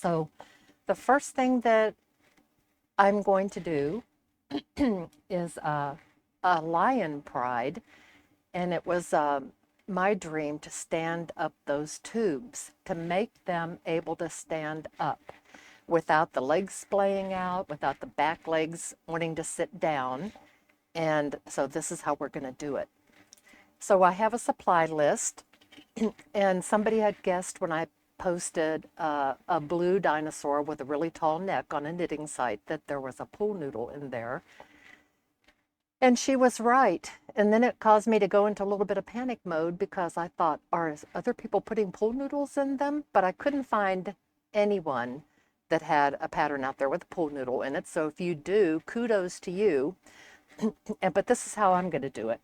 So the first thing that I'm going to do is a lion pride, and it was my dream to stand up those tubes, to make them able to stand up without the legs splaying out, without the back legs wanting to sit down. And so this is how we're going to do it. So I have a supply list, and somebody had guessed when I posted a blue dinosaur with a really tall neck on a knitting site that there was a pool noodle in there. And she was right. And then it caused me to go into a little bit of panic mode because I thought, are other people putting pool noodles in them? But I couldn't find anyone that had a pattern out there with a pool noodle in it. So if you do, kudos to you. But this is how I'm going to do it.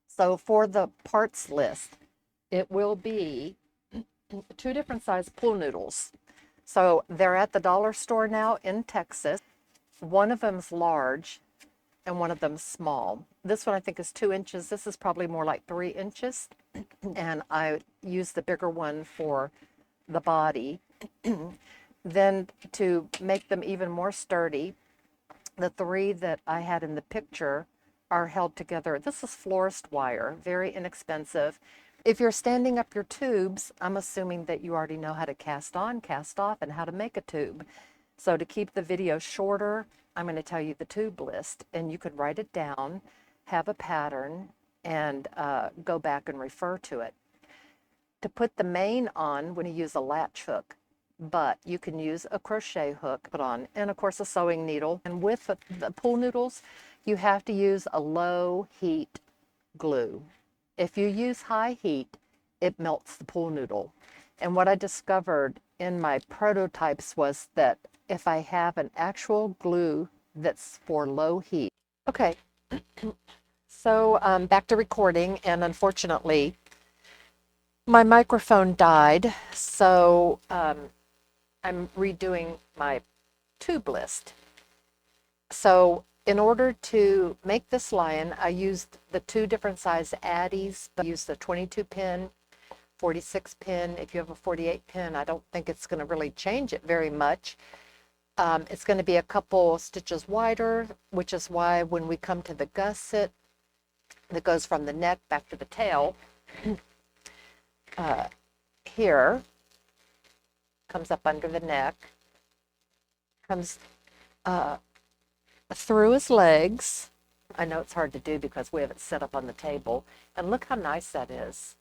So for the parts list, it will be two different size pool noodles. So they're at the dollar store now in Texas. One of them's large and one of them's small. This one I think is 2 inches. This is probably more like 3 inches. And I use the bigger one for the body. Then to make them even more sturdy, the three that I had in the picture are held together. This is florist wire, very inexpensive. If you're standing up your tubes, I'm assuming that you already know how to cast on, cast off, and how to make a tube. So to keep the video shorter, I'm going to tell you the tube list, and you could write it down, have a pattern, and go back and refer to it. To put the main on, when you use a latch hook, but you can use a crochet hook put on, and of course a sewing needle. And with the pool noodles, you have to use a low heat glue. If you use high heat, it melts the pool noodle. And what I discovered in my prototypes was that if I have an actual glue that's for low heat. Okay, so back to recording, and unfortunately, my microphone died, so I'm redoing my tube list. So in order to make this lion, I used the two different size Addies, but I used the 22 pin, 46 pin. If you have a 48 pin, I don't think it's going to really change it very much. It's going to be a couple stitches wider, which is why when we come to the gusset that goes from the neck back to the tail, here, comes up under the neck, comes through his legs. I know it's hard to do because we have it set up on the table. And look how nice that is.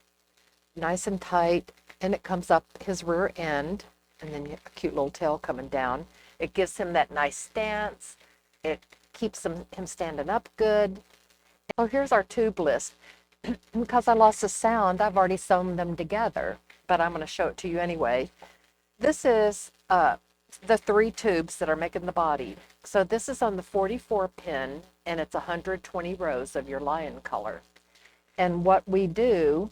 Nice and tight. And it comes up his rear end. And then you have a cute little tail coming down. It gives him that nice stance. It keeps him standing up good. So here's our tube list. Because I lost the sound, I've already sewn them together. But I'm going to show it to you anyway. This is the 3 tubes that are making the body. So this is on the 44 pin, and it's 120 rows of your lion color. And what we do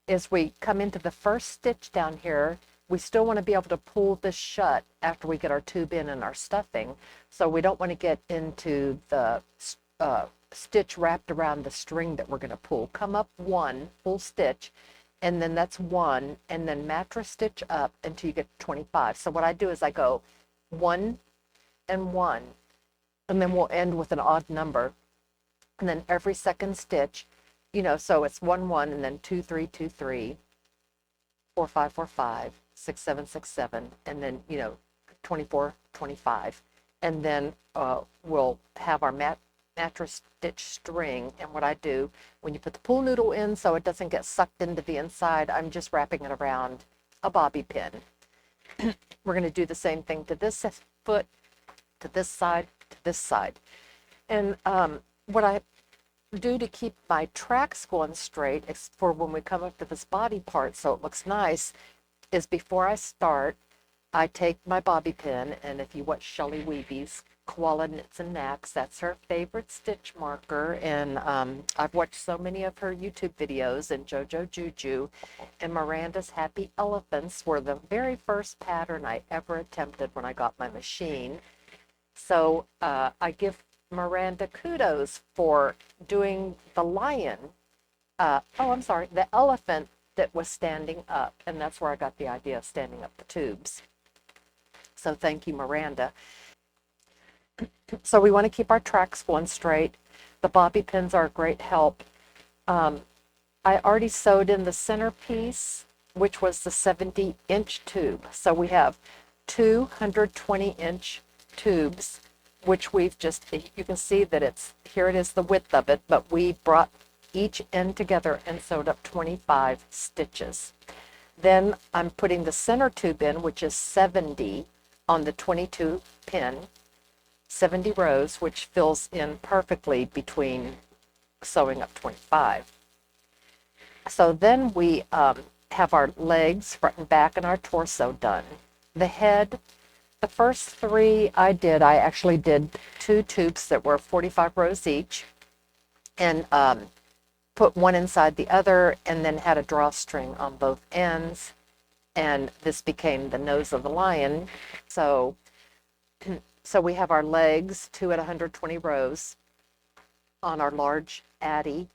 is we come into the first stitch down here. We still want to be able to pull this shut after we get our tube in and our stuffing. So we don't want to get into the stitch wrapped around the string that we're going to pull. Come up 1 full stitch, and then that's 1, and then mattress stitch up until you get 25. So what I do is I go 1 and 1, and then we'll end with an odd number. And then every second stitch, you know, so it's 1 1, and then 2 3 2 3, 4 5 4 5, 6 7 6 7, and then, you know, 24 25. And then we'll have our mattress stitch string. And what I do when you put the pool noodle in, so it doesn't get sucked into the inside, I'm just wrapping it around a bobby pin. We're going to do the same thing to this foot, to this side, to this side. And what I do to keep my tracks going straight for when we come up to this body part so it looks nice is before I start, I take my bobby pin, and if you watch Shelly Weeby's Koala Knits and Knacks, that's her favorite stitch marker, and I've watched so many of her YouTube videos, and JoJo Juju and Miranda's Happy Elephants were the very first pattern I ever attempted when I got my machine. So I give Miranda kudos for doing the lion, the elephant that was standing up, and that's where I got the idea of standing up the tubes. So thank you, Miranda. So we want to keep our tracks going straight. The bobby pins are a great help. I already sewed in the centerpiece, which was the 70-inch tube. So we have 220-inch tubes, which we've just, you can see that it's, here it is the width of it, but we brought each end together and sewed up 25 stitches. Then I'm putting the center tube in, which is 70 on the 22 pin, 70 rows, which fills in perfectly between sewing up 25. So then we have our legs, front and back, and our torso done. The head, the first three I actually did 2 tubes that were 45 rows each, and put one inside the other, and then had a drawstring on both ends, and this became the nose of the lion. So we have our legs, 2 at 120 rows on our large Addi.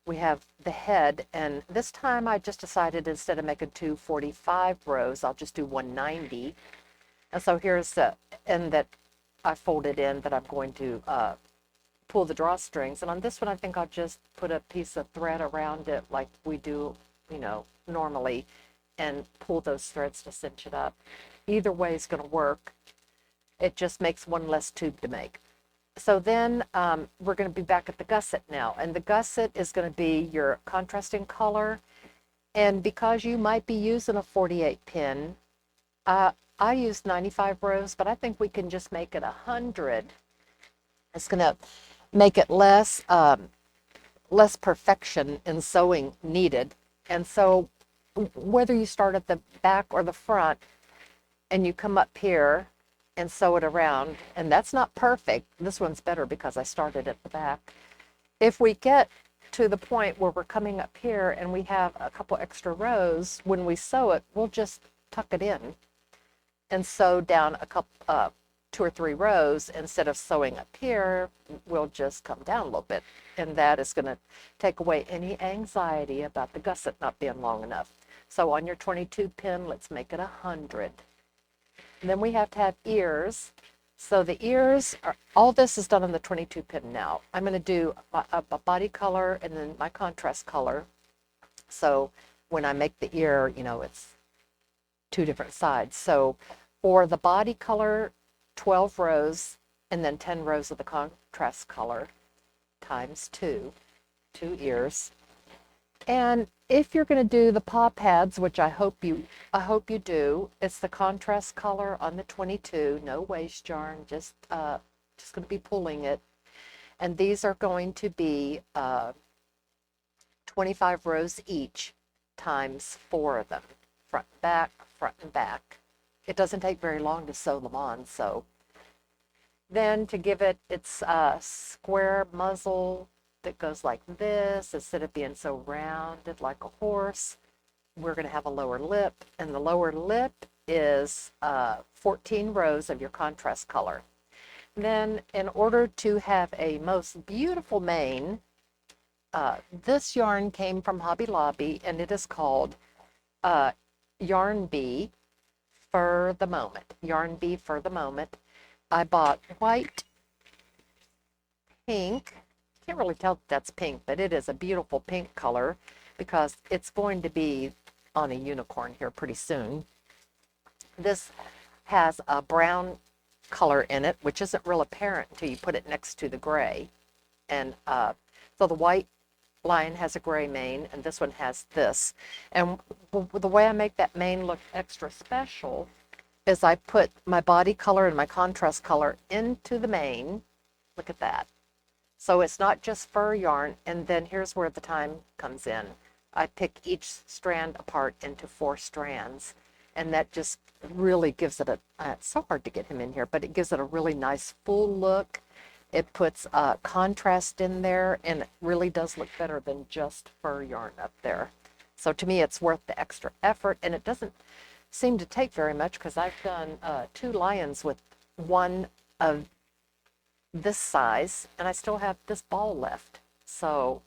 We have the head, and this time I just decided instead of making 245 rows, I'll just do 190. And so here's the end that I folded in that I'm going to pull the drawstrings. And on this one, I think I'll just put a piece of thread around it like we do, normally, and pull those threads to cinch it up. Either way is going to work. It just makes one less tube to make. So then we're going to be back at the gusset now, and the gusset is going to be your contrasting color. And because you might be using a 48 pin, I used 95 rows, but I think we can just make it 100. It's going to make it less perfection in sewing needed. And so whether you start at the back or the front and you come up here and sew it around, and that's not perfect. This one's better because I started at the back. If we get to the point where we're coming up here and we have a couple extra rows, when we sew it, we'll just tuck it in and sew down a couple, 2 or 3 rows. Instead of sewing up here, we'll just come down a little bit, and that is going to take away any anxiety about the gusset not being long enough. So on your 22 pin, let's make it 100. And then we have to have ears. So the ears are, all this is done on the 22 pin now. I'm going to do a body color and then my contrast color. So when I make the ear, it's 2 different sides. So for the body color, 12 rows, and then 10 rows of the contrast color times 2 ears. And if you're going to do the paw pads, which I hope you do, it's the contrast color on the 22, no waste yarn, just going to be pulling it. And these are going to be 25 rows each times 4 of them, front and back. It doesn't take very long to sew them on. So then to give it its square muzzle that goes like this, instead of being so rounded like a horse, we're going to have a lower lip, and the lower lip is 14 rows of your contrast color. Then in order to have a most beautiful mane, this yarn came from Hobby Lobby, and it is called Yarn Bee for the Moment. Yarn Bee for the Moment. I bought white, pink. Can't really tell if that's pink, but it is a beautiful pink color because it's going to be on a unicorn here pretty soon. This has a brown color in it, which isn't real apparent until you put it next to the gray. And so the white lion has a gray mane, and this one has this. And the way I make that mane look extra special is I put my body color and my contrast color into the mane. Look at that. So it's not just fur yarn, and then here's where the time comes in. I pick each strand apart into 4 strands, and that just really gives it it's so hard to get him in here, but it gives it a really nice full look. It puts contrast in there, and it really does look better than just fur yarn up there. So to me, it's worth the extra effort, and it doesn't seem to take very much because I've done 2 lions with one of this size, and I still have this ball left. So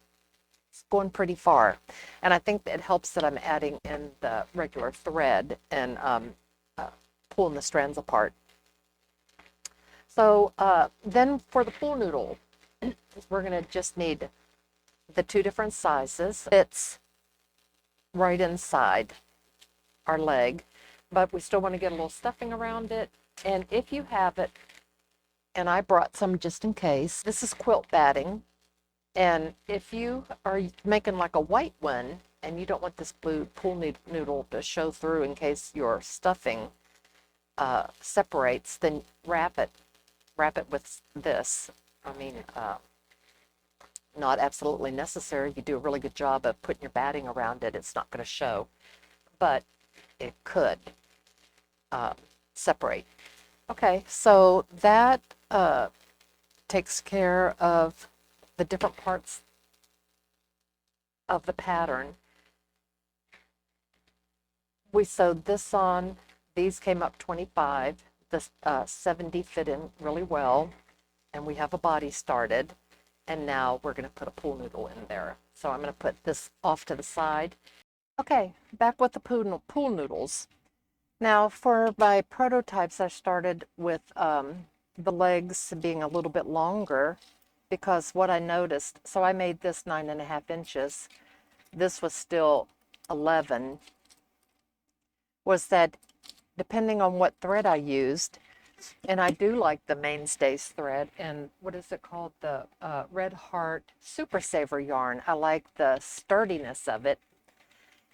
it's going pretty far. And I think that it helps that I'm adding in the regular thread and pulling the strands apart. So then for the pool noodle, we're going to just need the two different sizes. It's right inside our leg, but we still want to get a little stuffing around it. And if you have it, and I brought some just in case, this is quilt batting. And if you are making like a white one and you don't want this blue pool noodle to show through in case your stuffing separates, then wrap it with this. I mean, not absolutely necessary. If you do a really good job of putting your batting around it, it's not going to show, but it could separate. Okay, so that takes care of the different parts of the pattern. We sewed this on. These came up 25. The 70 fit in really well, and we have a body started. And now we're going to put a pool noodle in there. So I'm going to put this off to the side. Okay, back with the pool noodles. Now for my prototypes, I started with the legs being a little bit longer because what I noticed, so I made this 9.5 inches. This was still 11, was that depending on what thread I used, and I do like the Mainstays thread, and what is it called? The Red Heart Super Saver yarn. I like the sturdiness of it.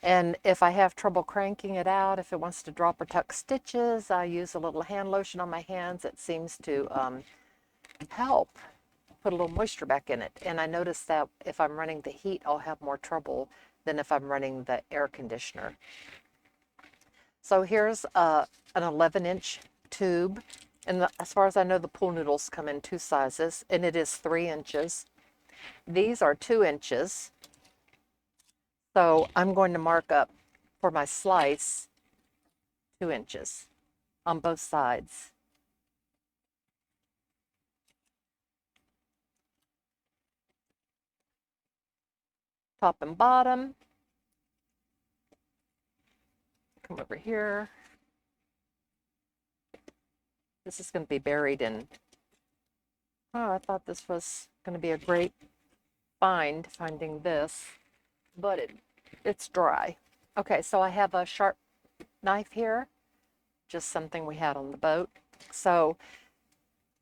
And if I have trouble cranking it out, if it wants to drop or tuck stitches, I use a little hand lotion on my hands. It seems to help put a little moisture back in it. And I notice that if I'm running the heat, I'll have more trouble than if I'm running the air conditioner. So here's an 11-inch tube. And as far as I know, the pool noodles come in two sizes, and it is 3 inches. These are 2 inches. So I'm going to mark up for my slice 2 inches on both sides. Top and bottom. Come over here. This is going to be buried in, oh, I thought this was going to be a great finding this, but it's dry. Okay, so I have a sharp knife here, just something we had on the boat. So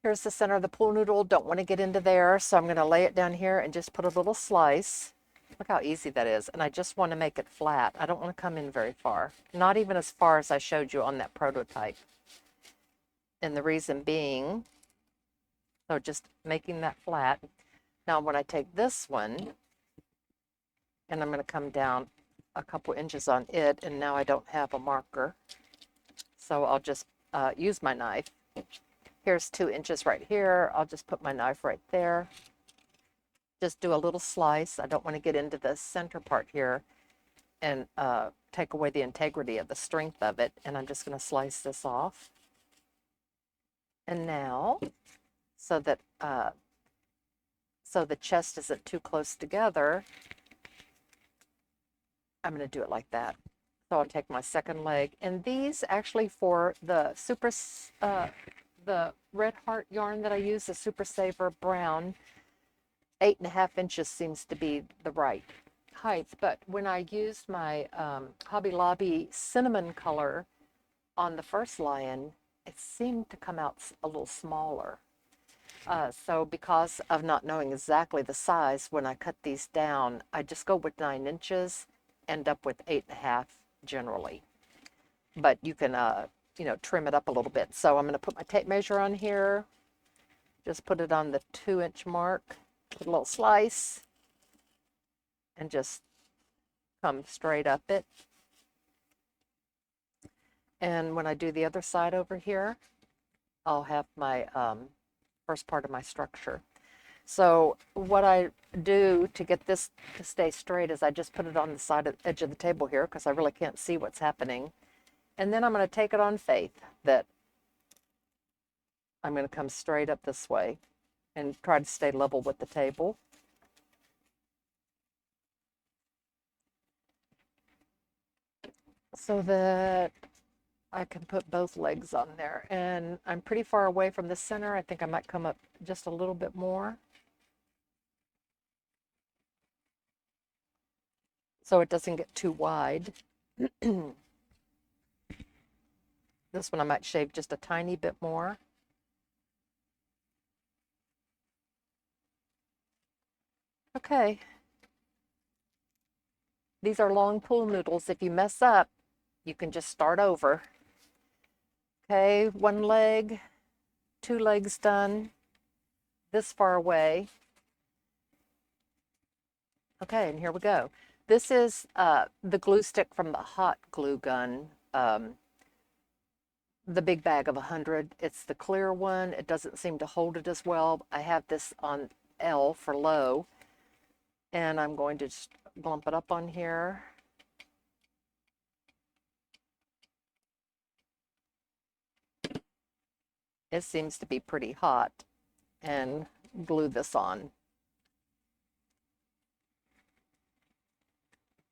here's the center of the pool noodle. Don't want to get into there, so I'm going to lay it down here and just put a little slice. Look how easy that is. And I just want to make it flat. I don't want to come in very far, not even as far as I showed you on that prototype. And the reason being, so just making that flat. Now when I take this one, and I'm going to come down a couple inches on it, and now I don't have a marker. So I'll just use my knife. Here's 2 inches right here. I'll just put my knife right there. Just do a little slice. I don't want to get into the center part here and take away the integrity of the strength of it. And I'm just going to slice this off. And now, so that so the chest isn't too close together, I'm going to do it like that. So I'll take my second leg, and these actually for the the Red Heart yarn that I use, the Super Saver Brown, 8.5 inches seems to be the right height. But when I used my Hobby Lobby cinnamon color on the first lion, it seemed to come out a little smaller. So because of not knowing exactly the size, when I cut these down, I just go with 9 inches, end up with 8.5 generally. But you can, you know, trim it up a little bit. So I'm going to put my tape measure on here, just put it on the 2-inch mark, put a little slice, and just come straight up it. And when I do the other side over here, I'll have my first part of my structure. So what I do to get this to stay straight is I just put it on the side of the edge of the table here because I really can't see what's happening. And then I'm going to take it on faith that I'm going to come straight up this way and try to stay level with the table. so that I can put both legs on there. And I'm pretty far away from the center. I think I might come up just a little bit more, so it doesn't get too wide. This one I might shave just a tiny bit more. Okay. These are long pool noodles. If you mess up, you can just start over. Okay, one leg, two legs done, this far away. Okay, and here we go. This is the glue stick from the hot glue gun, the big bag of 100. It's the clear one. It doesn't seem to hold it as well. I have this on L for low, and I'm going to just lump it up on here. It seems to be pretty hot, and glue this on.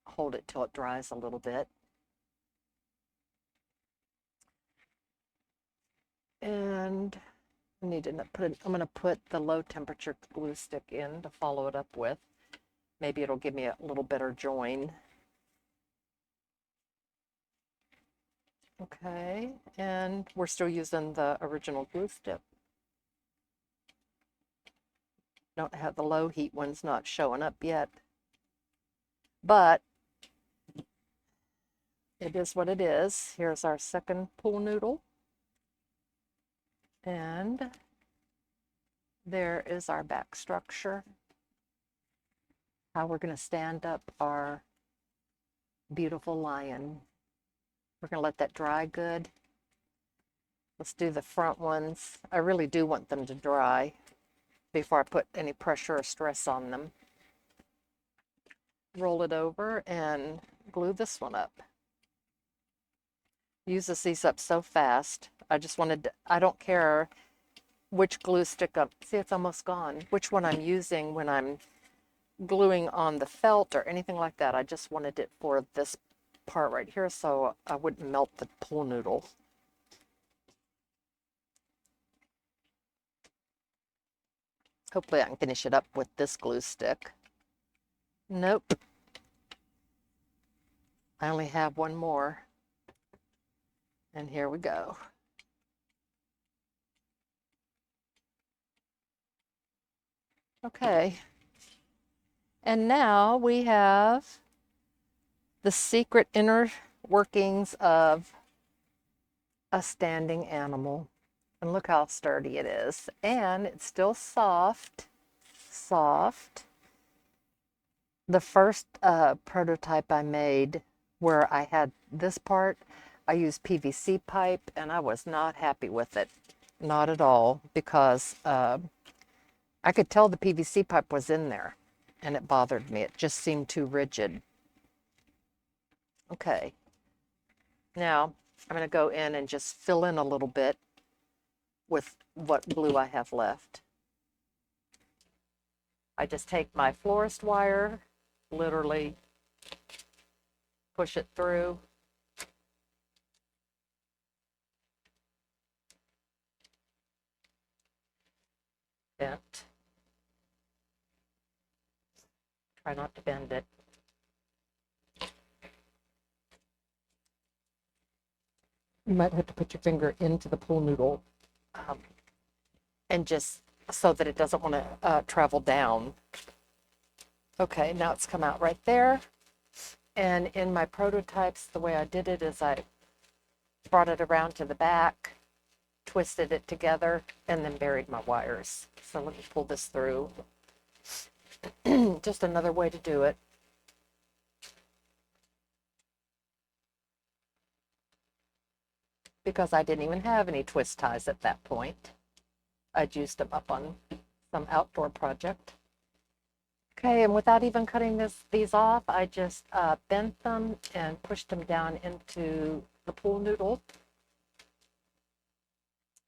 Hold it till it dries a little bit. And I need to put I'm going to put the low temperature glue stick in to follow it up with. Maybe it'll give me a little better join. Okay, and we're still using the original glue stick. Don't have the low heat ones not showing up yet, but it is what it is. Here's our second pool noodle, and there is our back structure. How we're going to stand up our beautiful lion. We're going to let that dry good. Let's do the front ones. I really do want them to dry before I put any pressure or stress on them. Roll it over and glue this one up. Uses these up so fast. I just wanted to, I don't care which glue stick up. See, it's almost gone. Which one I'm using when I'm gluing on the felt or anything like that. I just wanted it for this part right here so I wouldn't melt the pool noodle. Hopefully I can finish it up with this glue stick. Nope. I only have one more. And here we go. Okay. And now we have the secret inner workings of a standing animal. And look how sturdy it is. And it's still soft. Soft. The first prototype I made where I had this part, I used PVC pipe and I was not happy with it. Not at all, because I could tell the PVC pipe was in there and it bothered me. It just seemed too rigid. Okay. Now I'm going to go in and just fill in a little bit with what glue I have left. I just take my florist wire, literally push it through. Bent. Try not to bend it. You might have to put your finger into the pool noodle and just so that it doesn't want to travel down. Okay, now it's come out right there. And in my prototypes, the way I did it is I brought it around to the back, twisted it together, and then buried my wires. So let me pull this through. Just another way to do it. Because I didn't even have any twist ties at that point. I'd used them up on some outdoor project. Okay, and without even cutting these off, I just bent them and pushed them down into the pool noodle.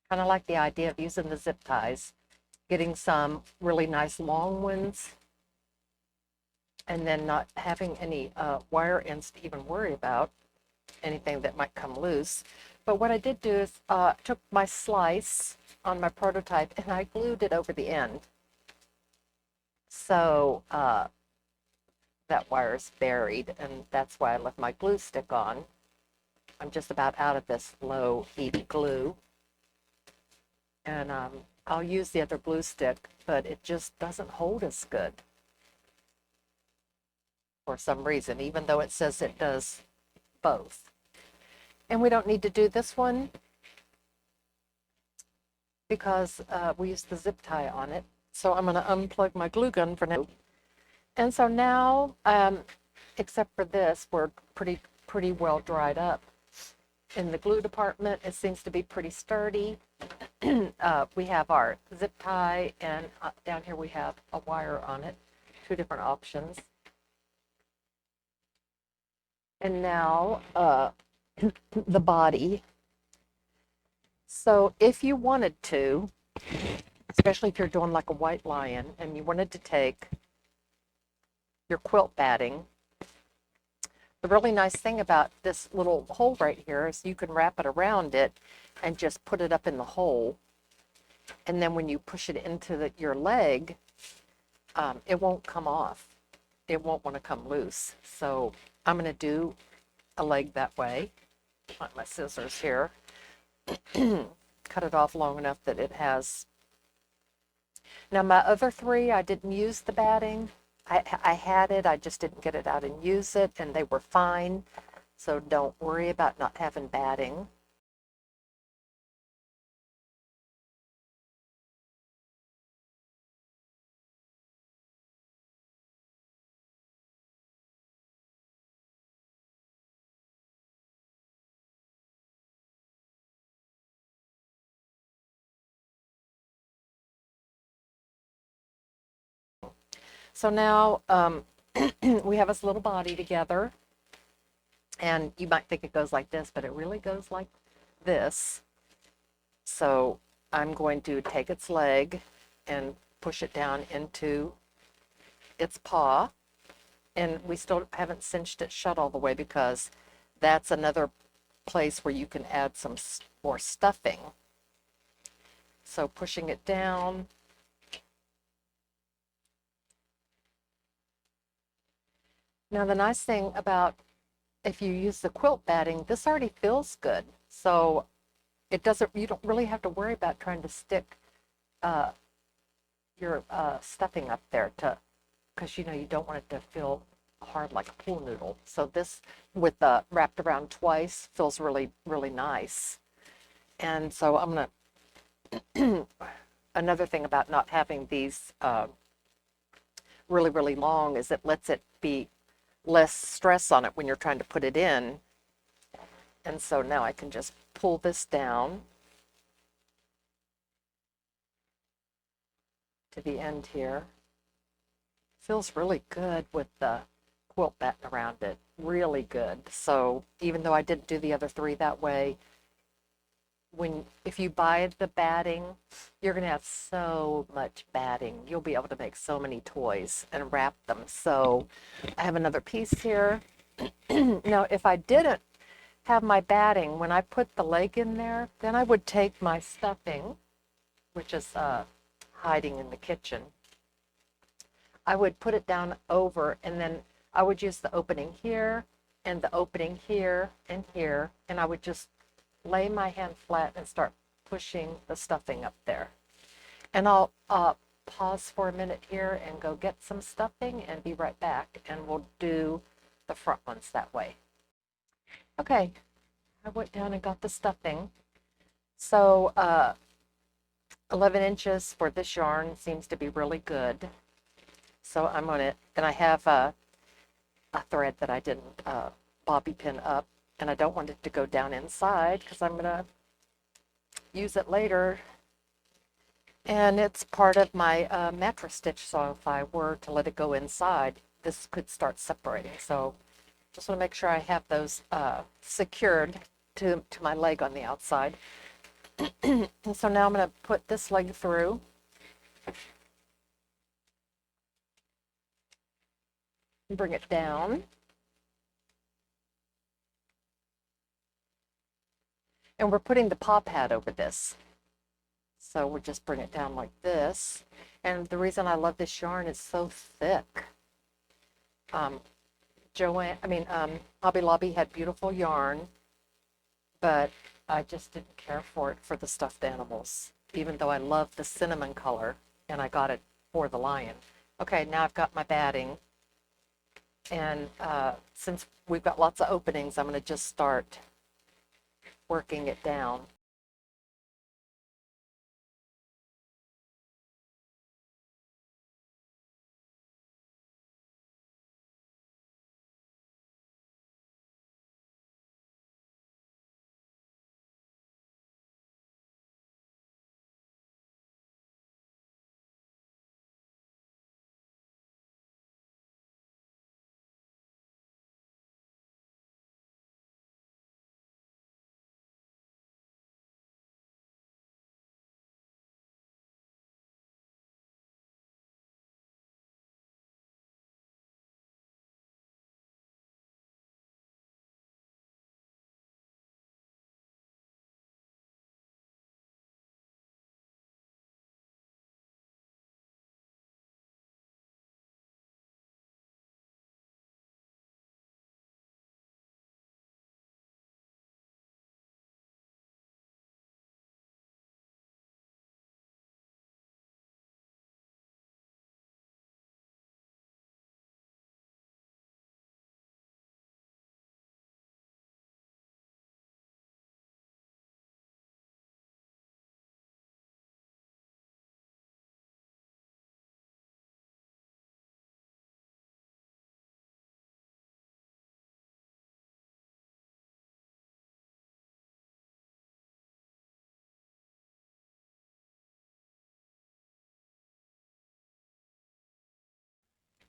Kind of like the idea of using the zip ties, getting some really nice long ones, and then not having any wire ends to even worry about. anything that might come loose. But what I did do is took my slice on my prototype and I glued it over the end. So that wire is buried, and that's why I left my glue stick on. I'm just about out of this low heat glue. And I'll use the other glue stick, but it just doesn't hold as good for some reason, even though it says it does both. And we don't need to do this one because we used the zip tie on it. So I'm going to unplug my glue gun for now. And so now, except for this, we're pretty well dried up. In the glue department, it seems to be pretty sturdy. We have our zip tie, and down here we have a wire on it, 2 different options. And now the body. So if you wanted to, especially if you're doing like a white lion and you wanted to take your quilt batting, the really nice thing about this little hole right here is you can wrap it around it and just put it up in the hole. And then when you push it into your leg, it won't come off. It won't want to come loose. So I'm going to do a leg that way. Find my scissors here. Cut it off long enough that it has. Now my other 3, I didn't use the batting. I had it, I just didn't get it out and use it, and they were fine. So don't worry about not having batting. So now we have this little body together, and you might think it goes like this, but it really goes like this. So I'm going to take its leg and push it down into its paw, and we still haven't cinched it shut all the way because that's another place where you can add some more stuffing. So pushing it down. Now the nice thing about if you use the quilt batting, this already feels good. So it doesn't, you don't really have to worry about trying to stick your stuffing up there because you know you don't want it to feel hard like a pool noodle. So this with the wrapped around twice feels really, really nice. And so I'm gonna, another thing about not having these really, really long is it lets it be less stress on it when you're trying to put it in. And so now I can just pull this down to the end here. Feels really good with the quilt batting around it. Really good. So even though I didn't do the other 3 that way, if you buy the batting, you're going to have so much batting. You'll be able to make so many toys and wrap them. So I have another piece here. Now, if I didn't have my batting, when I put the leg in there, then I would take my stuffing, which is hiding in the kitchen. I would put it down over, and then I would use the opening here and the opening here and here, and I would just lay my hand flat and start pushing the stuffing up there. And I'll pause for a minute here and go get some stuffing and be right back, and we'll do the front ones that way. Okay, I went down and got the stuffing. So 11 inches for this yarn seems to be really good. So I'm on it, and I have a thread that I didn't bobby pin up, and I don't want it to go down inside because I'm going to use it later. And it's part of my mattress stitch, so if I were to let it go inside, this could start separating. So just want to make sure I have those secured to my leg on the outside. And so now I'm going to put this leg through. Bring it down. And we're putting the paw pad over this. So we'll just bring it down like this. And the reason I love this yarn, it's so thick. Hobby Lobby had beautiful yarn, but I just didn't care for it for the stuffed animals, even though I love the cinnamon color, and I got it for the lion. Okay, now I've got my batting, and since we've got lots of openings, I'm going to just start working it down.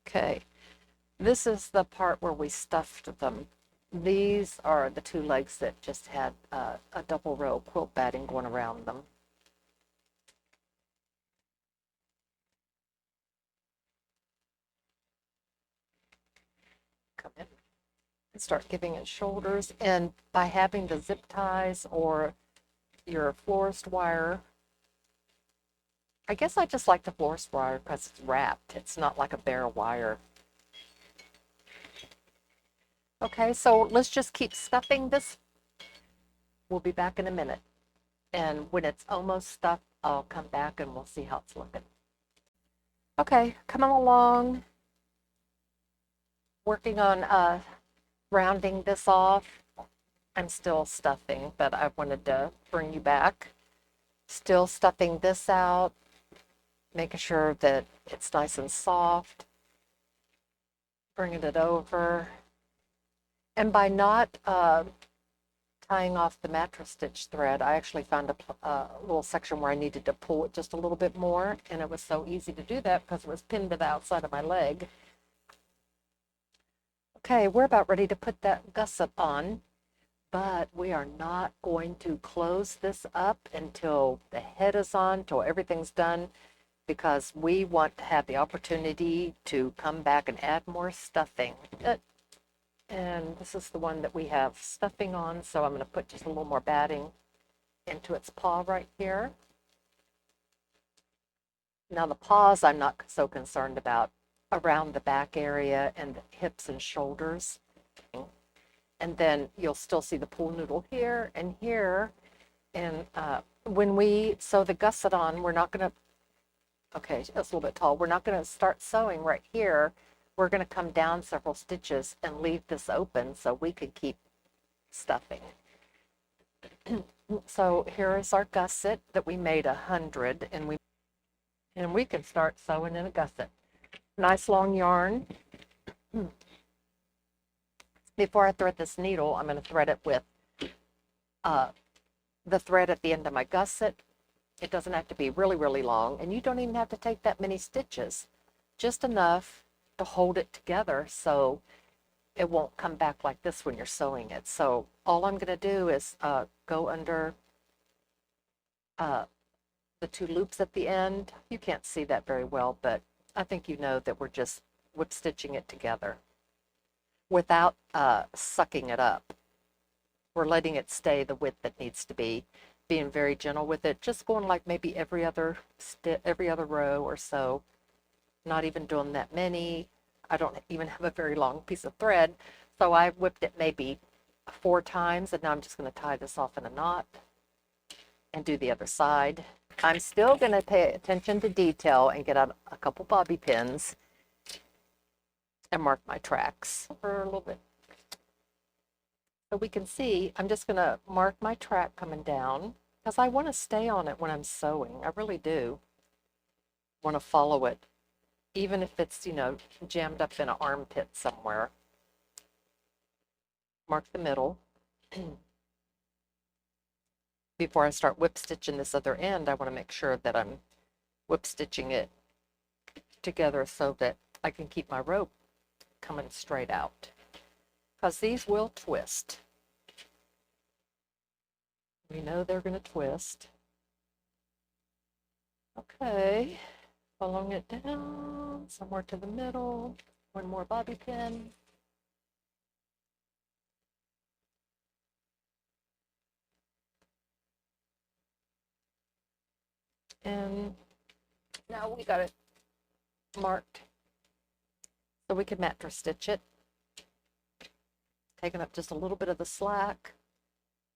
Okay, this is the part where we stuffed them. These are the two legs that just had a double row quilt batting going around them. Come in and start giving it shoulders. And by having the zip ties or your florist wire, I guess I just like the florist wire because it's wrapped. It's not like a bare wire. Okay, so let's just keep stuffing this. We'll be back in a minute. And when it's almost stuffed, I'll come back and we'll see how it's looking. Okay, coming along, working on rounding this off. I'm still stuffing, but I wanted to bring you back. Still stuffing this out, making sure that it's nice and soft, bringing it over. And by not tying off the mattress stitch thread, I actually found a little section where I needed to pull it just a little bit more, and it was so easy to do that because it was pinned to the outside of my leg. Okay, we're about ready to put that gusset on, but we are not going to close this up until the head is on, till everything's done, because we want to have the opportunity to come back and add more stuffing. And this is the one that we have stuffing on, so I'm going to put just a little more batting into its paw right here. Now the paws I'm not so concerned about, around the back area and the hips and shoulders. And then you'll still see the pool noodle here and here. And when we sew the gusset on, we're not going to, okay, it's a little bit tall. We're not going to start sewing right here. We're going to come down several stitches and leave this open so we could keep stuffing. So here is our gusset that we made 100, and we can start sewing in a gusset. Nice long yarn. Before I thread this needle, I'm going to thread it with the thread at the end of my gusset. It doesn't have to be really, really long, and you don't even have to take that many stitches, just enough to hold it together so it won't come back like this when you're sewing it. So all I'm going to do is go under the two loops at the end. You can't see that very well, but I think you know that we're just whip stitching it together without sucking it up. we're letting it stay the width that needs to be, being very gentle with it, just going like maybe every other row or so, not even doing that many. I don't even have a very long piece of thread, so I whipped it maybe 4 times, and now I'm just going to tie this off in a knot and do the other side. I'm still going to pay attention to detail and get out a couple bobby pins and mark my tracks for a little bit. So we can see, I'm just going to mark my track coming down because I want to stay on it when I'm sewing. I really do want to follow it, even if it's, you know, jammed up in an armpit somewhere. Mark the middle. Before I start whip stitching this other end, I want to make sure that I'm whip stitching it together so that I can keep my rope coming straight out, because these will twist. We know they're going to twist. Okay, following it down somewhere to the middle. One more bobby pin. And now we got it marked so we can mattress stitch it. Taking up just a little bit of the slack,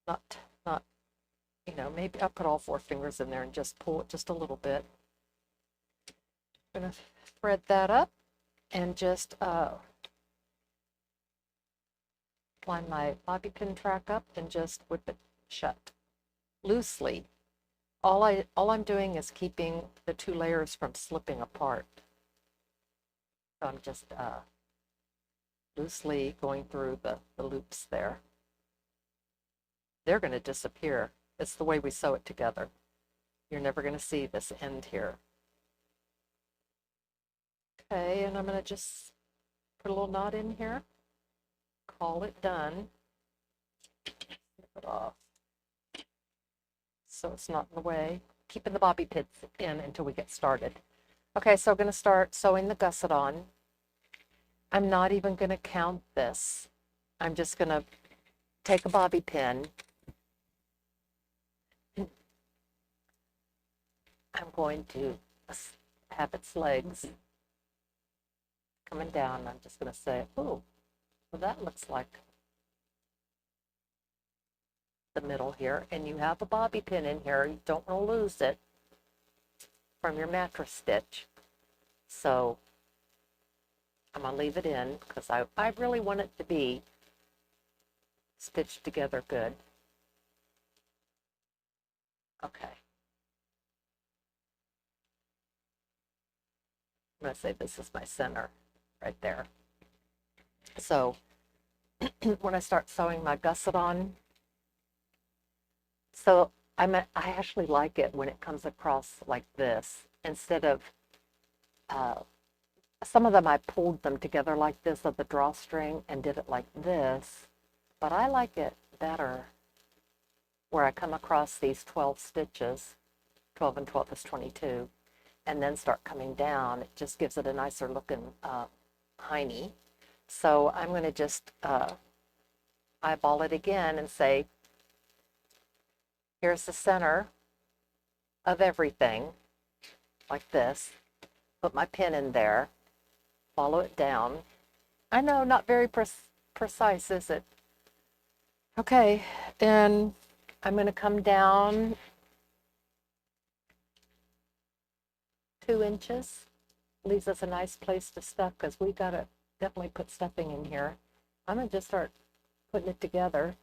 not, you know, maybe I'll put all 4 fingers in there and just pull it just a little bit. I'm gonna thread that up and just line my bobby pin track up and just whip it shut loosely. All I'm doing is keeping the 2 layers from slipping apart. So I'm just loosely going through the loops there. They're going to disappear. It's the way we sew it together. You're never going to see this end here. Okay, and I'm going to just put a little knot in here. Call it done. Snip it off so it's not in the way. Keeping the bobby pins in until we get started. Okay, so I'm going to start sewing the gusset on. I'm not even going to count this. I'm just going to take a bobby pin. I'm going to have its legs coming down. I'm just going to say, oh, well, that looks like the middle here. And you have a bobby pin in here. You don't want to lose it from your mattress stitch. So I'm going to leave it in because I really want it to be stitched together good. Okay. I'm going to say this is my center right there. So when I start sewing my gusset on, so I actually like it when it comes across like this instead of, some of them I pulled them together like this of the drawstring and did it like this, but I like it better where I come across these 12 stitches, 12 and 12 is 22, and then start coming down. It just gives it a nicer looking hiney. So I'm going to just eyeball it again and say, here's the center of everything, like this. Put my pin in there, follow it down. I know, not very precise, is it? Okay, and I'm going to come down 2 inches. Leaves us a nice place to stuff because we got to definitely put stuffing in here. I'm going to just start putting it together,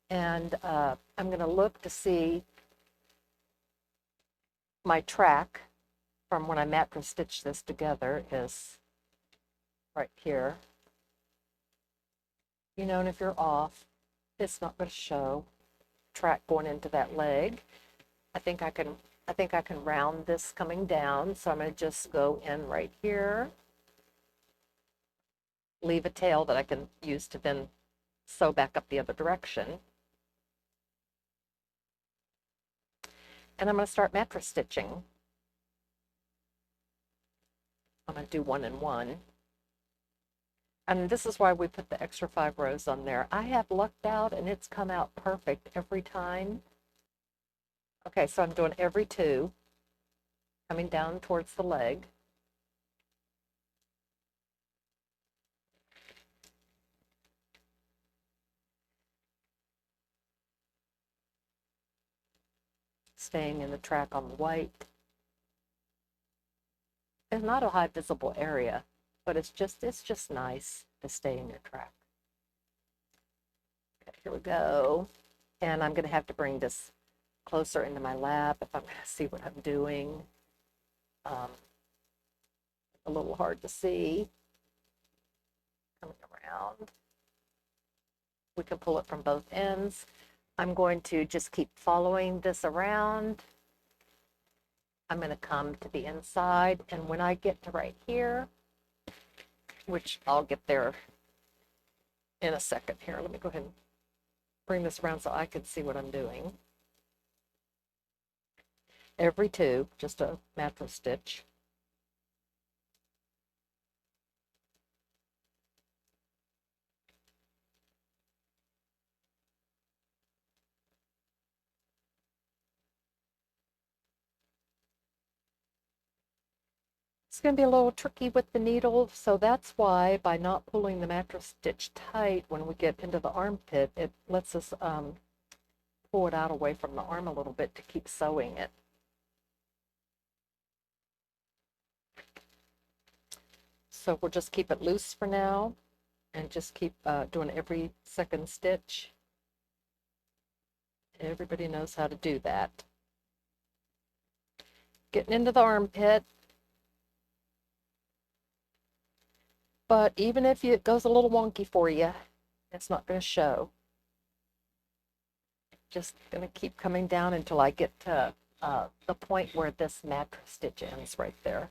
and I'm going to look to see my track from when I mattress stitched this together is right here. You know, and if you're off, it's not going to show. Track going into that leg. I think I can round this coming down, so I'm going to just go in right here. Leave a tail that I can use to then sew back up the other direction. And I'm going to start mattress stitching. I'm going to do 1 and 1. And this is why we put the extra 5 rows on there. I have lucked out and it's come out perfect every time. Okay, so I'm doing every 2, coming down towards the leg. Staying in the track on the white. It's not a high visible area, but it's just nice to stay in your track. Okay, here we go. And I'm going to have to bring this closer into my lap if I'm going to see what I'm doing. A little hard to see. Coming around. We can pull it from both ends. I'm going to just keep following this around. I'm going to come to the inside, and when I get to right here, which I'll get there in a second here, let me go ahead and bring this around so I can see what I'm doing. Every 2, just a mattress stitch. It's going to be a little tricky with the needle, so that's why by not pulling the mattress stitch tight when we get into the armpit, it lets us pull it out away from the arm a little bit to keep sewing it. So we'll just keep it loose for now and just keep doing every 2nd stitch. Everybody knows how to do that. Getting into the armpit. But even if it goes a little wonky for you, it's not going to show. Just going to keep coming down until I get to the point where this mattress stitch ends right there.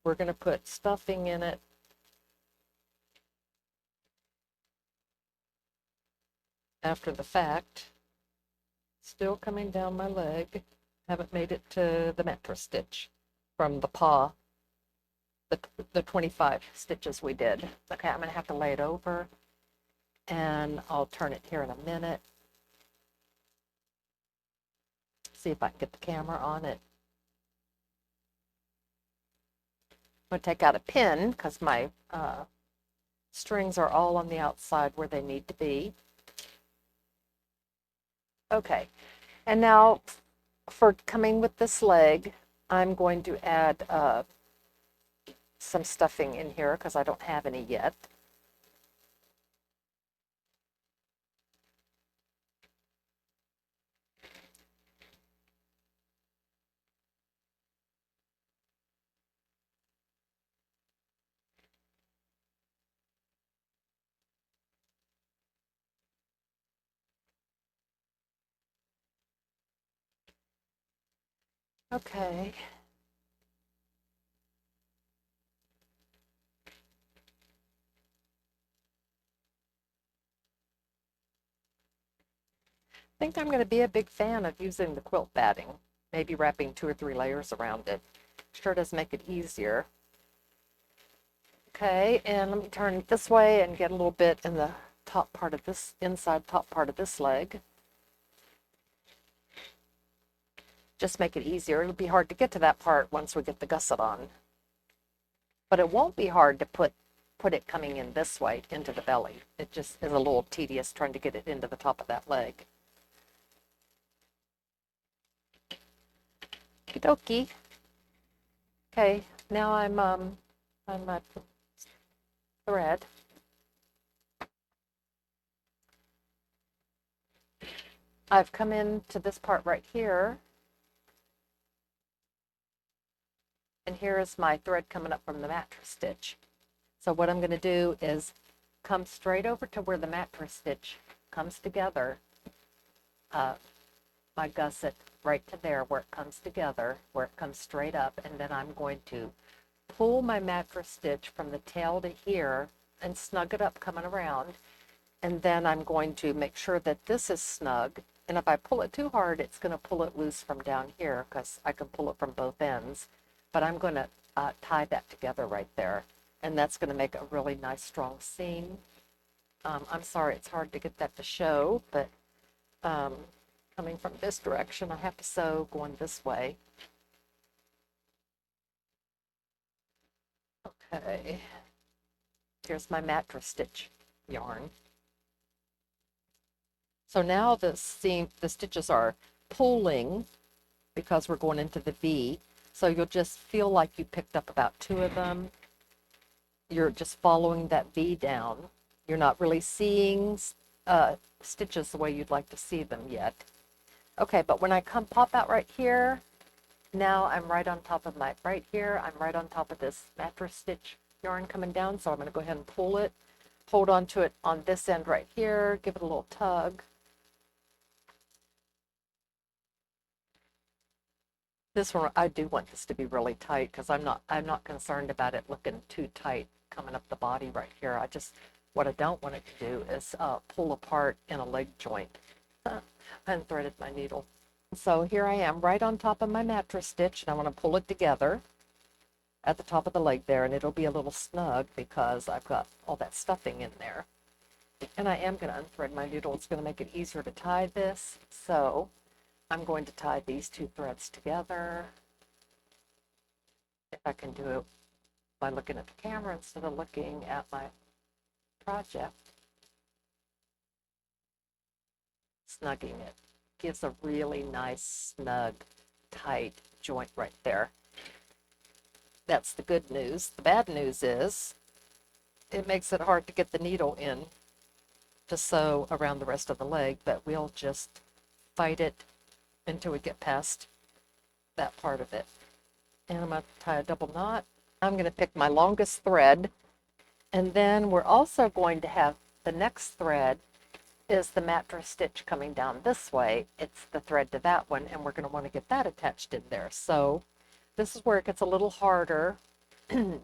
We're going to put stuffing in it. After the fact, still coming down my leg. Haven't made it to the mattress stitch from the paw, the 25 stitches we did. Okay, I'm going to have to lay it over, and I'll turn it here in a minute. See if I can get the camera on it. I'm going to take out a pin because my strings are all on the outside where they need to be. Okay, and now for coming with this leg, I'm going to add some stuffing in here because I don't have any yet. Okay. I think I'm going to be a big fan of using the quilt batting, maybe wrapping 2 or 3 layers around it. Sure does make it easier. Okay, and let me turn it this way and get a little bit in the top part of this, inside top part of this leg. Just make it easier. It'll be hard to get to that part once we get the gusset on. But it won't be hard to put it coming in this way into the belly. It just is a little tedious trying to get it into the top of that leg. Okie dokie. Okay, now I'm on my thread. I've come into this part right here. And here is my thread coming up from the mattress stitch. So what I'm going to do is come straight over to where the mattress stitch comes together. My gusset right to there where it comes together, where it comes straight up, and then I'm going to pull my mattress stitch from the tail to here and snug it up coming around, and then I'm going to make sure that this is snug, and if I pull it too hard it's going to pull it loose from down here because I can pull it from both ends, but I'm going to tie that together right there. and that's going to make a really nice strong seam. I'm sorry it's hard to get that to show, but um, coming from this direction, I have to sew going this way. Okay, here's my mattress stitch yarn. So now the stitches are pulling because we're going into the V. So you'll just feel like you picked up about 2 of them. You're just following that V down. You're not really seeing stitches the way you'd like to see them yet. Okay, but when I pop out right here, now I'm right on top of I'm right on top of this mattress stitch yarn coming down. So I'm going to go ahead and pull it, hold on to it on this end right here, give it a little tug. This one, I do want this to be really tight because I'm not concerned about it looking too tight coming up the body right here. What I don't want it to do is pull apart in a leg joint. I unthreaded my needle. So here I am right on top of my mattress stitch, and I want to pull it together at the top of the leg there, and it'll be a little snug because I've got all that stuffing in there. And I am going to unthread my needle. It's going to make it easier to tie this. So I'm going to tie these 2 threads together. If I can do it by looking at the camera instead of looking at my project. Snugging it gives a really nice, snug, tight joint right there. That's the good news. The bad news is it makes it hard to get the needle in to sew around the rest of the leg, but we'll just fight it until we get past that part of it. And I'm going to tie a double knot. I'm going to pick my longest thread, and then we're also going to have the next thread is the mattress stitch coming down this way. It's the thread to that one, and we're going to want to get that attached in there. So this is where it gets a little harder. I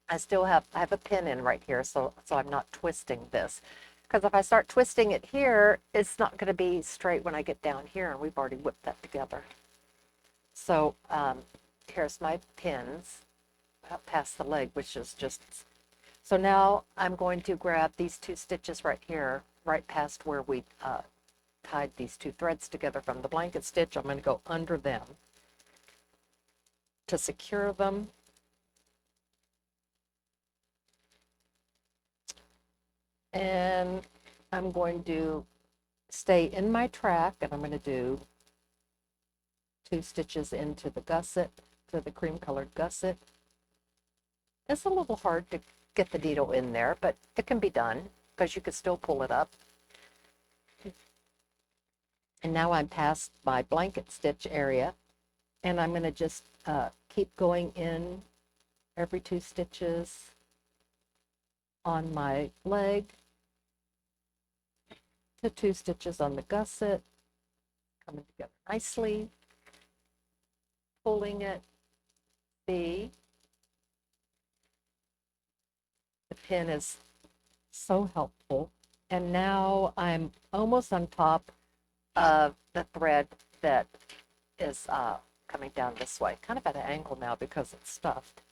have a pin in right here, so I'm not twisting this. Because if I start twisting it here, it's not going to be straight when I get down here, and we've already whipped that together. So here's my pins past the leg, which is just... So now I'm going to grab these 2 stitches right here, right past where we tied these 2 threads together from the blanket stitch. I'm going to go under them to secure them. And I'm going to stay in my track, and I'm going to do 2 stitches into the gusset, to the cream colored gusset. It's a little hard to get the needle in there, but it can be done because you can still pull it up. And now I'm past my blanket stitch area, and I'm going to just keep going in every 2 stitches on my leg, to 2 stitches on the gusset, coming together nicely, pulling it. See, the pin is so helpful. And now I'm almost on top of the thread that is coming down this way, kind of at an angle now because it's stuffed,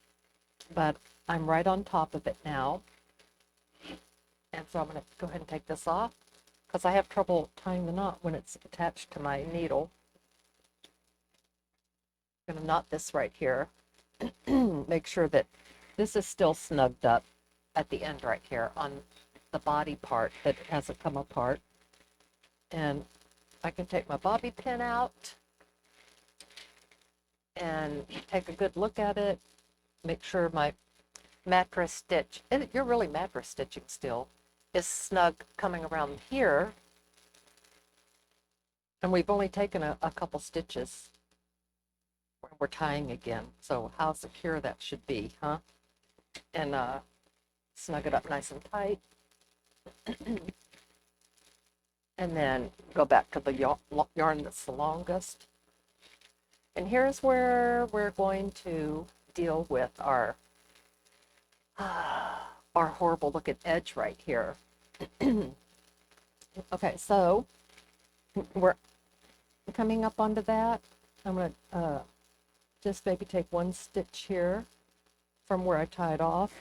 but I'm right on top of it now. And so I'm going to go ahead and take this off because I have trouble tying the knot when it's attached to my needle. I'm going to knot this right here. Make sure that this is still snugged up at the end right here on the body part that hasn't come apart. And I can take my bobby pin out and take a good look at it. Make sure my mattress stitch, and you're really mattress stitching still, is snug coming around here. And we've only taken a couple stitches when we're tying again. So how secure that should be, huh? And snug it up nice and tight. And then go back to the yarn that's the longest. And here's where we're going to deal with our horrible looking edge right here. Okay, so we're coming up onto that. I'm going to just maybe take 1 stitch here from where I tied off,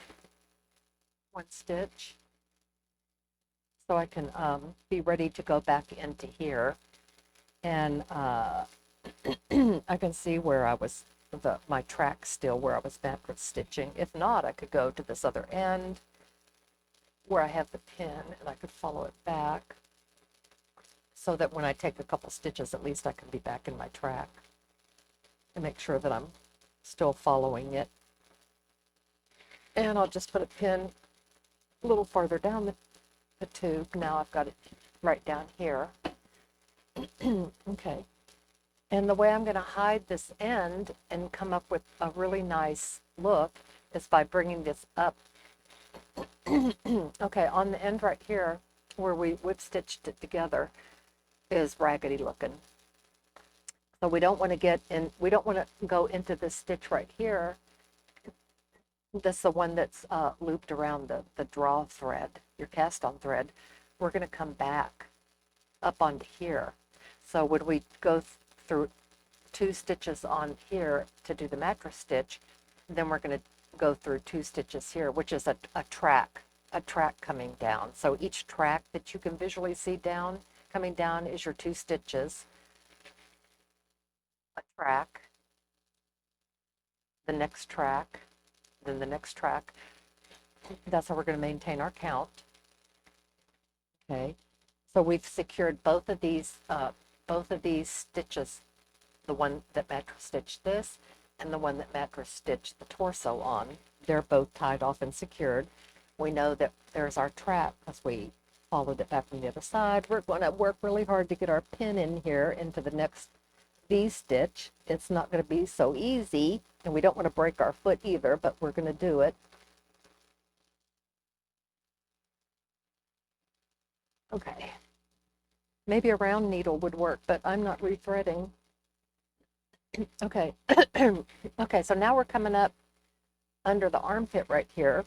one stitch, so I can be ready to go back into here. And I can see where I was, my track still where I was mattress stitching. If not, I could go to this other end where I have the pin and I could follow it back so that when I take a couple stitches, at least I can be back in my track and make sure that I'm still following it. And I'll just put a pin a little farther down the tube. Now I've got it right down here. Okay. And the way I'm going to hide this end and come up with a really nice look is by bringing this up. Okay, on the end right here, where we whip stitched it together, is raggedy looking. So we don't want to get in, we don't want to go into this stitch right here. That's the one that's looped around the draw thread, your cast on thread. We're going to come back up onto here. So when we go through 2 stitches on here to do the mattress stitch, then we're going to go through 2 stitches here, which is a track coming down. So each track that you can visually see coming down is your 2 stitches, a track, the next track, then the next track. That's how we're going to maintain our count. Okay, so we've secured both of these stitches, the one that mattress stitched this and the one that mattress stitched the torso on. They're both tied off and secured. We know that there's our track because we followed it back from the other side. We're going to work really hard to get our pin in here into the next V-stitch. It's not going to be so easy, and we don't want to break our foot either, but we're going to do it. Okay. Maybe a round needle would work, but I'm not rethreading. Okay. Okay, so now we're coming up under the armpit right here.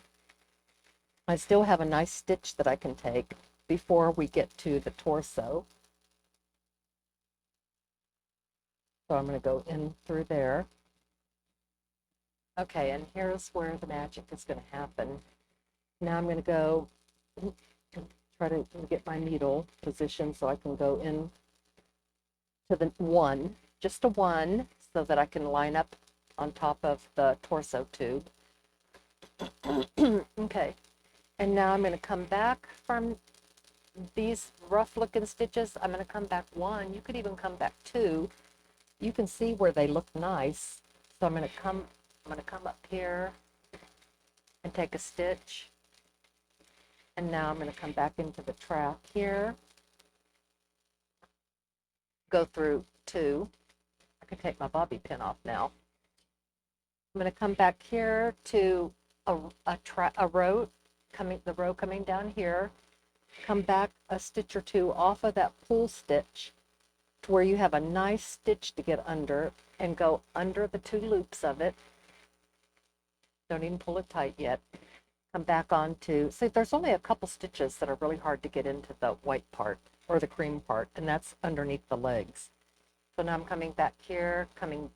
I still have a nice stitch that I can take before we get to the torso. So I'm going to go in through there. Okay, and here's where the magic is going to happen. Now I'm going to go try to get my needle positioned so I can go in to the 1, just a 1, so that I can line up on top of the torso tube. Okay, and now I'm going to come back from these rough looking stitches. I'm going to come back 1. You could even come back 2. You can see where they look nice. So I'm going to come up here and take a stitch. And now I'm going to come back into the track here. Go through 2. I can take my bobby pin off now. I'm going to come back here to a row coming down here. Come back a stitch or 2 off of that pull stitch to where you have a nice stitch to get under, and go under the 2 loops of it. Don't even pull it tight yet. Come back onto, see, there's only a couple stitches that are really hard to get into the white part or the cream part, and that's underneath the legs. So now I'm coming back here, coming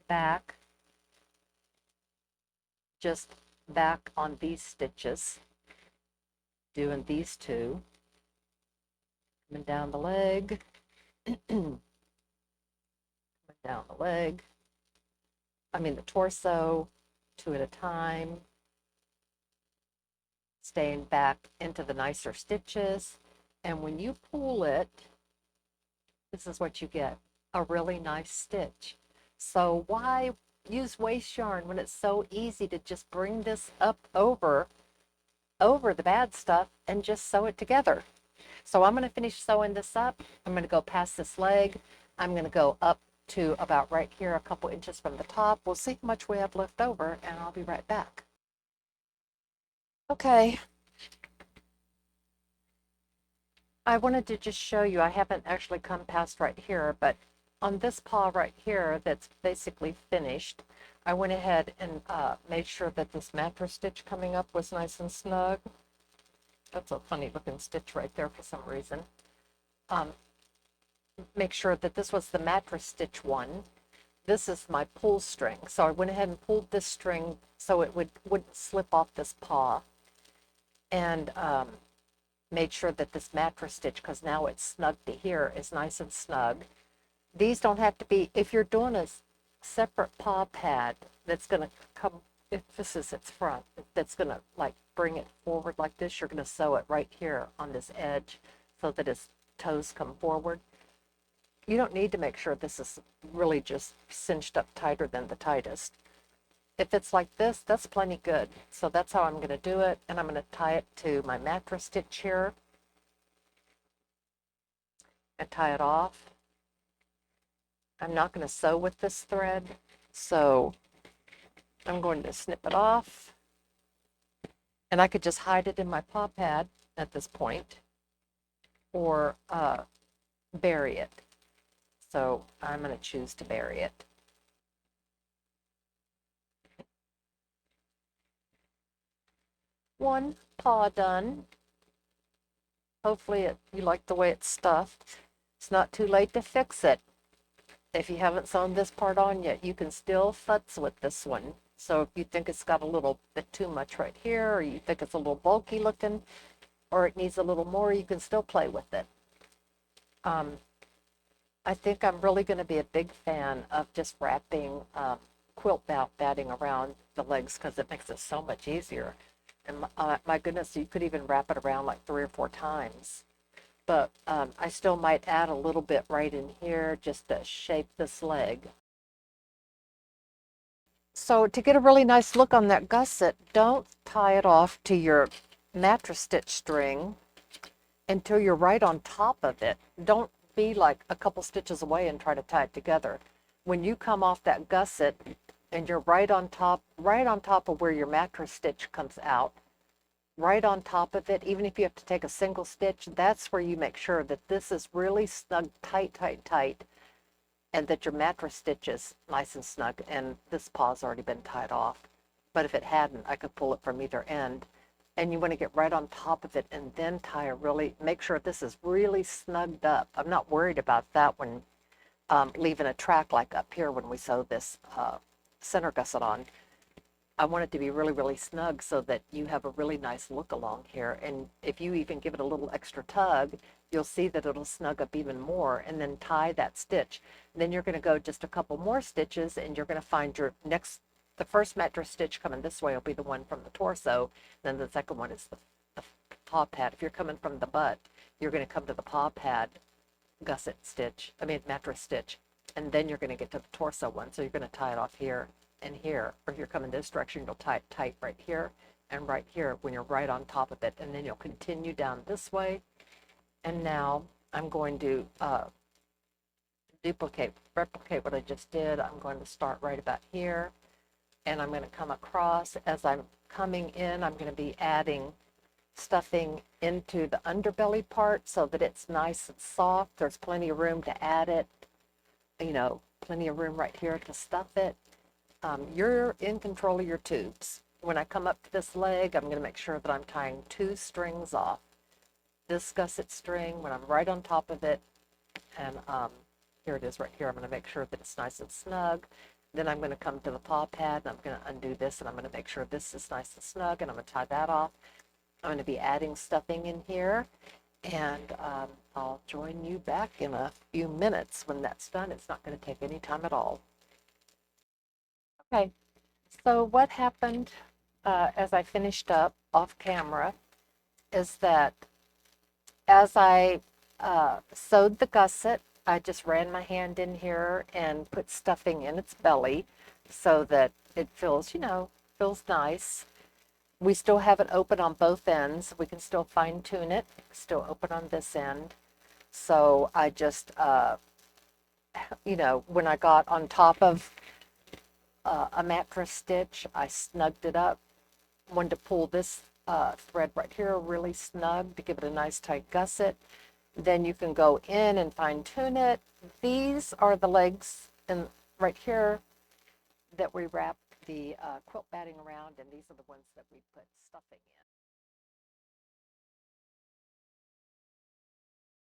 back, just back on these stitches, doing these 2, coming down the leg, coming down the leg, the torso, 2 at a time, staying back into the nicer stitches. And when you pull it, this is what you get, a really nice stitch. So why use waste yarn when it's so easy to just bring this up over the bad stuff and just sew it together? So I'm going to finish sewing this up. I'm going to go past this leg. I'm going to go up to about right here, a couple inches from the top. We'll see how much we have left over, and I'll be right back. Okay. I wanted to just show you, I haven't actually come past right here, but on this paw right here that's basically finished, I went ahead and made sure that this mattress stitch coming up was nice and snug. That's a funny looking stitch right there for some reason. Make sure that this was the mattress stitch one. this is my pull string. So I went ahead and pulled this string so it wouldn't slip off this paw, and made sure that this mattress stitch, because now it's snug to here, is nice and snug. These don't have to be, if you're doing a separate paw pad that's going to come, if this is its front, that's going to like bring it forward like this, you're going to sew it right here on this edge so that its toes come forward. You don't need to make sure this is really just cinched up tighter than the tightest. If it's like this, that's plenty good. So that's how I'm going to do it. And I'm going to tie it to my mattress stitch here and tie it off. I'm not going to sew with this thread, so I'm going to snip it off. And I could just hide it in my paw pad at this point, or bury it. So I'm going to choose to bury it. One paw done. Hopefully you like the way it's stuffed. It's not too late to fix it. If you haven't sewn this part on yet, you can still futz with this one. So if you think it's got a little bit too much right here, or you think it's a little bulky looking, or it needs a little more, you can still play with it. I think I'm really going to be a big fan of just wrapping quilt batting around the legs, because it makes it so much easier. And my goodness, you could even wrap it around like 3 or 4 times. But I still might add a little bit right in here just to shape this leg. So to get a really nice look on that gusset, don't tie it off to your mattress stitch string until you're right on top of it. Don't be like a couple stitches away and try to tie it together. When you come off that gusset and you're right on top of where your mattress stitch comes out, right on top of it, even if you have to take a single stitch, that's where you make sure that this is really snug, tight, tight, tight, and that your mattress stitch is nice and snug, and this paw's already been tied off. But if it hadn't, I could pull it from either end. And you want to get right on top of it and then tie a really, make sure this is really snugged up. I'm not worried about that when leaving a track like up here when we sew this center gusset on. I want it to be really, really snug so that you have a really nice look along here. And if you even give it a little extra tug, you'll see that it'll snug up even more, and then tie that stitch. And then you're going to go just a couple more stitches, and you're going to find your next, the first mattress stitch coming this way will be the one from the torso. Then the second one is the paw pad. If you're coming from the butt, you're going to come to the paw pad gusset stitch, mattress stitch. And then you're going to get to the torso one. So you're going to tie it off here and here, or if you're coming this direction, you'll tie it tight right here and right here when you're right on top of it, and then you'll continue down this way. And now I'm going to replicate what I just did. I'm going to start right about here, and I'm going to come across. As I'm coming in, I'm going to be adding stuffing into the underbelly part so that it's nice and soft. There's plenty of room to add it, plenty of room right here to stuff it. You're in control of your tubes. When I come up to this leg, I'm going to make sure that I'm tying 2 strings off. This gusset string, when I'm right on top of it, and here it is right here, I'm going to make sure that it's nice and snug. Then I'm going to come to the paw pad, and I'm going to undo this, and I'm going to make sure this is nice and snug, and I'm going to tie that off. I'm going to be adding stuffing in here, and I'll join you back in a few minutes when that's done. It's not going to take any time at all. Okay, so what happened as I finished up off camera is that as I sewed the gusset, I just ran my hand in here and put stuffing in its belly so that it feels, feels nice. We still have it open on both ends. We can still fine tune it, still open on this end. So I just, when I got on top of a mattress stitch, I snugged it up. Wanted to pull this thread right here really snug to give it a nice tight gusset. Then you can go in and fine tune it. These are the legs right here that we wrap the quilt batting around, and these are the ones that we put stuffing in.